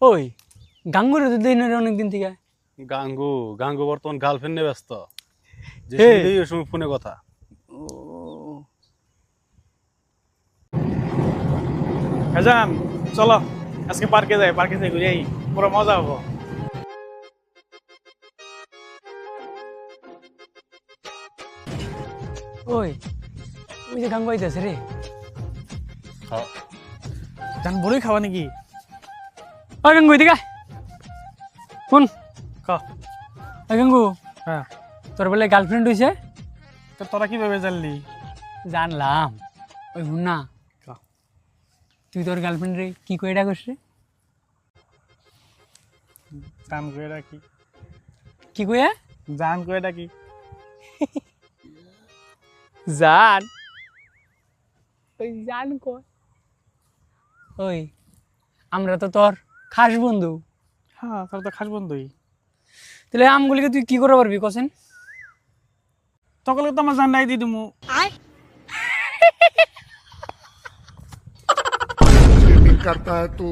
ওই গাঙ্গুরে তো দিন অনেকদিন থেকে। গাঙ্গু গাঙ্গু বর্তমান গার্লফ্রেন্ড নিয়ে ব্যস্ত। যে হে। শুনলেই ওই সময় ফোনে কথা। ভাইজান চলো আজকে পার্কে যাই ঘুরে আই, পুরো মজা হবো। ওই ওই যে গাঙ্গু আইতেছে রে। জান বড়ই খাওয়া নাকি? ওই গাঙ্গু এদিকে কোন ক ওই গাঙ্গু হ্যাঁ, তোর বলে গার্লফ্রেন্ড হয়েছে? তো তোরা কিভাবে জানলি? জানলাম। ওই হুন না, ক তুই তোর গার্লফ্রেন্ড রে কি করে ডাকস রে? জান করে ডাকি, কি কইয়া? জান করে ডাকি। জান। ওই জান কয়। ওই আমরা তো তোর খাস বন্ধু, হ্যাঁ তোর তো খাস বন্ধুই। তাহলে আমগুলিকে তুই কি করে পারবি কসেন? তকলে তো আমার জান নাই দি দিমু। स्केटिंग करता है तो